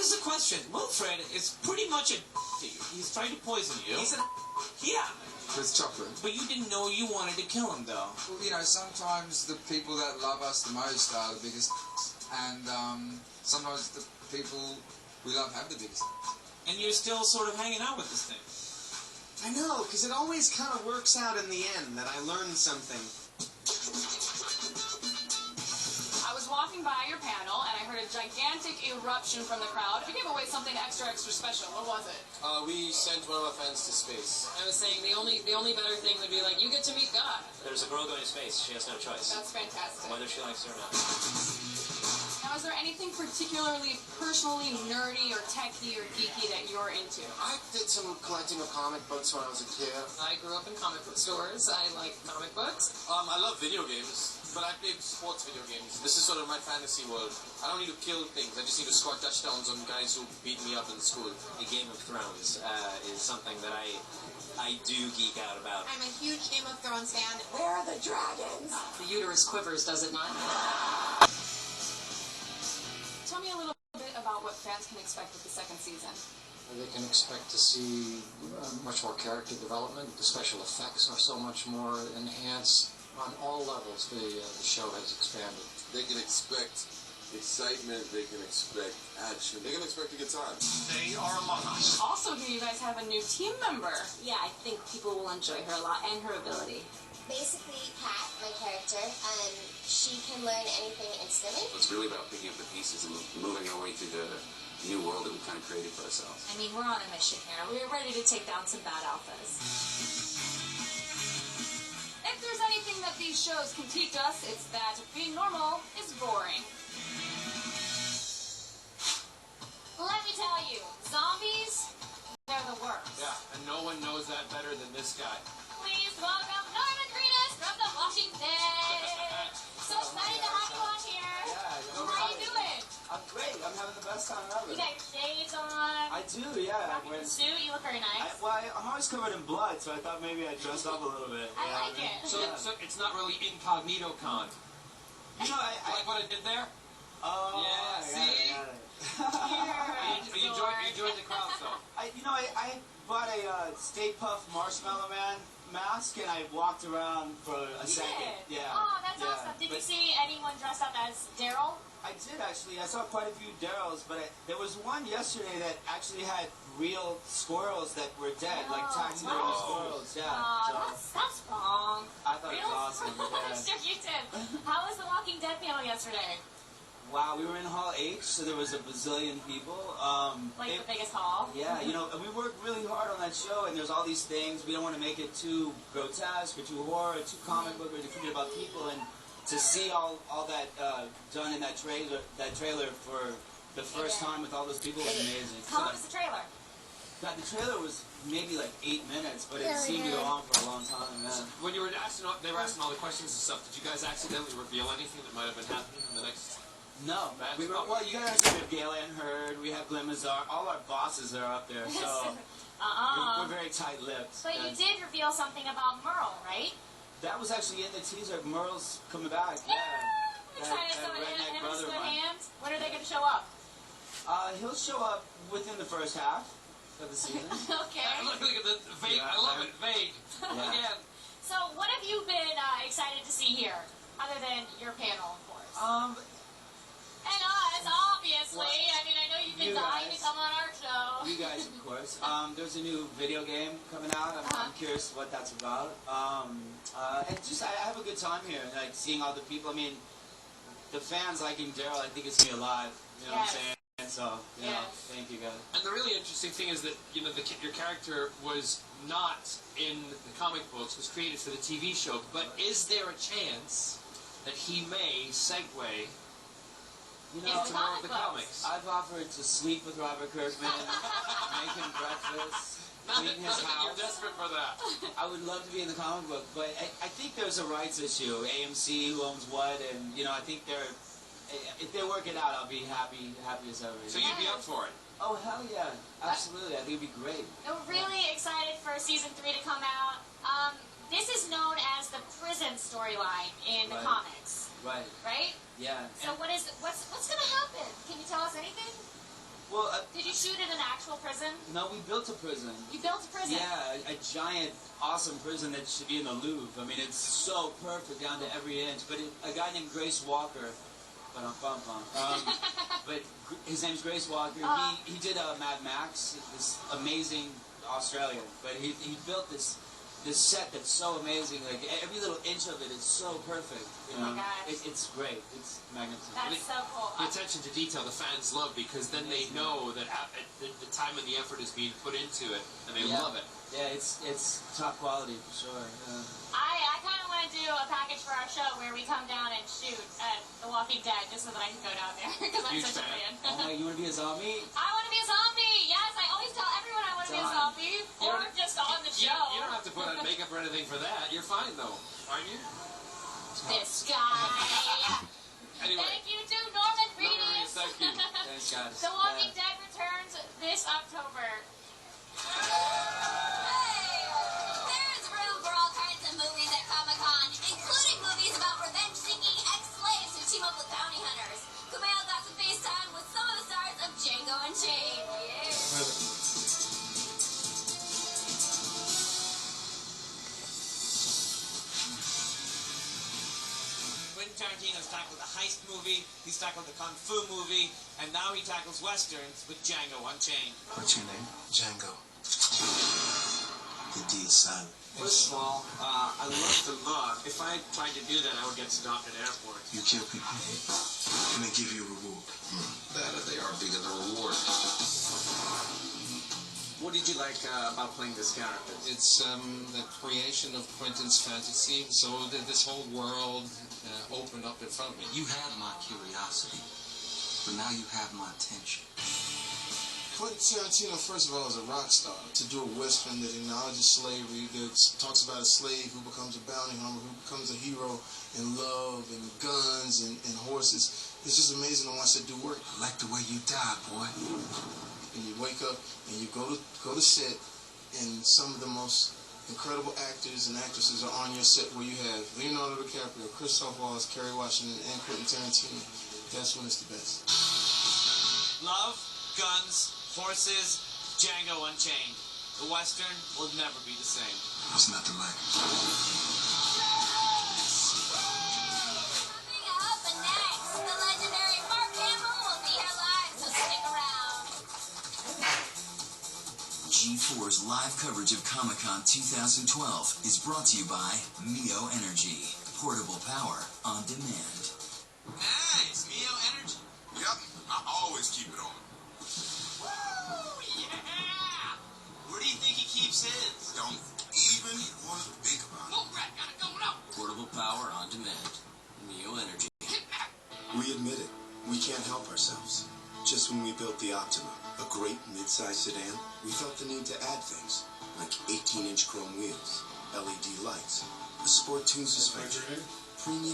is the question. Wilfred is pretty much a to you. He's trying to poison you. He's a Yeah. With chocolate. But you didn't know you wanted to kill him, though. Well, you know, sometimes the people that love us the most are the biggest, and sometimes the people we love have the biggest. And you're still sort of hanging out with this thing. I know, because it always kind of works out in the end that I learned something. I was walking by your panel, and I heard a gigantic eruption from the crowd. You gave away something extra special. What was it? We sent one of our fans to space. I was saying the only better thing would be like, you get to meet God. There's a girl going to space. She has no choice. That's fantastic. Whether she likes it or not. Now, is there anything particularly personally nerdy or techy or geeky that you're into? I did some collecting of comic books when I was a kid. I grew up in comic book stores. I like comic books. I love video games, but I play sports video games. This is sort of my fantasy world. I don't need to kill things. I just need to score touchdowns on guys who beat me up in school. The Game of Thrones is something that I do geek out about. I'm a huge Game of Thrones fan. Where are the dragons? The uterus quivers, does it not? Tell me a little bit about what fans can expect with the second season. They can expect to see much more character development. The special effects are so much more enhanced. On all levels, the show has expanded. They can expect excitement, they can expect action, they can expect a good time. They are among us. Also, here you guys have a new team member. Yeah, I think people will enjoy her a lot and her ability. Basically, Kat, my character, she can learn anything instantly. It's really about picking up the pieces and moving our way through the new world that we've kind of created for ourselves. I mean, we're on a mission here. We're ready to take down some bad alphas. If there's anything that these shows can teach us, it's that being normal is boring. Let me tell you, zombies, they're the worst. Yeah, and no one knows that better than this guy. Please welcome Norman Reedus from The Walking Dead. So excited to have you on here. Yeah. How you doing? I'm great. I'm having the best time ever. You got your shades on. I do, yeah. Rocking the suit. You look very nice. I'm always covered in blood, so I thought maybe I'd dress up a little bit. I like it. So it's not really incognito con. You know, Like what I did there? Oh, Yeah, see? You enjoyed the crowd, though. I bought a Stay Puft Marshmallow Man mask, and I walked around for a second. Did? Yeah. Oh, that's yeah. awesome. Did you see anyone dressed up as Daryl? I did, actually. I saw quite a few Daryls, but there was one yesterday that actually had real squirrels that were dead, like taxidermy squirrels. Yeah. Oh, that's wrong. I thought it was awesome. Yeah. Sure you did. How was the Walking Dead panel yesterday? Wow, we were in Hall H, so there was a bazillion people. The biggest hall? Yeah, we worked really hard on that show, and there's all these things. We don't want to make it too grotesque or too horror or too comic book or too forget about people. And to see all that done in that trailer for the first time with all those people was amazing. How long was the trailer? God, the trailer was maybe like 8 minutes, but it seemed to go on for a long time. Yeah. So when you were they were asking all the questions and stuff, did you guys accidentally reveal anything that might have been happening in the next... No. Well, you guys have Galen Hurd, we have Glenn Mazar, all our bosses are up there, so we're very tight-lipped. But you did reveal something about Merle, right? That was actually in the teaser. Merle's coming back, yeah. I'm excited. So him and Split Hands, when are they going to show up? He'll show up within the first half of the season. Okay. Look at the vague, I love it, vague. Again. So what have you been excited to see here, other than your panel, of course? And us, obviously. I mean, I know you've been dying to come on our show. You guys, of course. There's a new video game coming out. I'm curious what that's about. And just, I have a good time here, like seeing all the people. I mean, the fans liking Daryl, I think it's me alive. You know what I'm saying? So, thank you guys. And the really interesting thing is that, your character was not in the comic books, was created for the TV show. But is there a chance that he may segue into more of the comics? I've offered to sleep with Robert Kirkman, make him breakfast, clean his house. You're desperate for that. I would love to be in the comic book, but I think there's a rights issue. AMC, who owns what, and I think if they work it out, I'll be happy as ever. So you'd be up for it? Oh, hell yeah. Absolutely. I think it'd be great. I'm really excited for season 3 to come out. This is known as the prison storyline in the comics. Right. Right? Yeah. So what's going to happen? Can you tell us anything? Well, Did you shoot in an actual prison? no, we built a prison. You built a prison? Yeah, a giant, awesome prison that should be in the Louvre. I mean, it's so perfect down to every inch. But a guy named Grace Walker, but his name's Grace Walker. He did Mad Max, this amazing Australian. But he built this set that's so amazing. Like every little inch of it is so perfect. You know? Oh my gosh. It's great. It's magnificent. That's so cool. The attention to detail the fans love because then they know that the time and the effort is being put into it, and they love it. Yeah, it's top quality for sure. I kind of want to do a package for our show where we come down and shoot at The Walking Dead just so that I can go down there because I'm Huge such a fan. Oh, you want to be a zombie? I want to be a zombie. Yes, I always tell everyone I want to be a zombie or just on the show. You don't have to put on makeup or anything for that. You're fine though, aren't you? This guy. Anyway. Thank you to Norman Reedus. Thank you. Thanks, guys. The Walking Dead returns this October. There's room for all kinds of movies at Comic-Con, including movies about revenge-seeking ex-slaves who team up with bounty hunters. Kumail got some FaceTime with some of the stars of Django Unchained. Yeah. Quentin Tarantino's tackled the heist movie, he's tackled the kung fu movie, and now he tackles westerns with Django Unchained. What's your name? Django. The D is silent. First of all, I love to love. If I tried to do that, I would get stopped at airports. You kill people, and they give you a reward. That or they are bigger the reward. What did you like about playing this character? It's the creation of Quentin's fantasy, so that this whole world opened up in front of me. You had my curiosity, but now you have my attention. Quentin Tarantino, first of all, is a rock star. To do a western that acknowledges slavery, that talks about a slave who becomes a bounty hunter, who becomes a hero in love and guns and horses. It's just amazing to watch that do work. I like the way you die, boy. And you wake up and you go to set, and some of the most incredible actors and actresses are on your set where you have Leonardo DiCaprio, Christoph Waltz, Kerry Washington, and Quentin Tarantino. That's when it's the best. Love, guns, horses, Django Unchained. The western will never be the same. What's not to like? Coming up next, the legendary Mark Hamill will be here live, so stick around. G4's live coverage of Comic-Con 2012 is brought to you by Mio Energy. Portable power on demand. Nice, Mio Energy. Yep, I always keep it on. Woo! Yeah! Where do you think he keeps his? Don't even want to think about it. Oh, right, gotta go now. Portable power on demand. Mio Energy. We admit it. We can't help ourselves. Just when we built the Optima, a great mid-size sedan, we felt the need to add things, like 18-inch chrome wheels, LED lights, a Sport Tune suspension, premium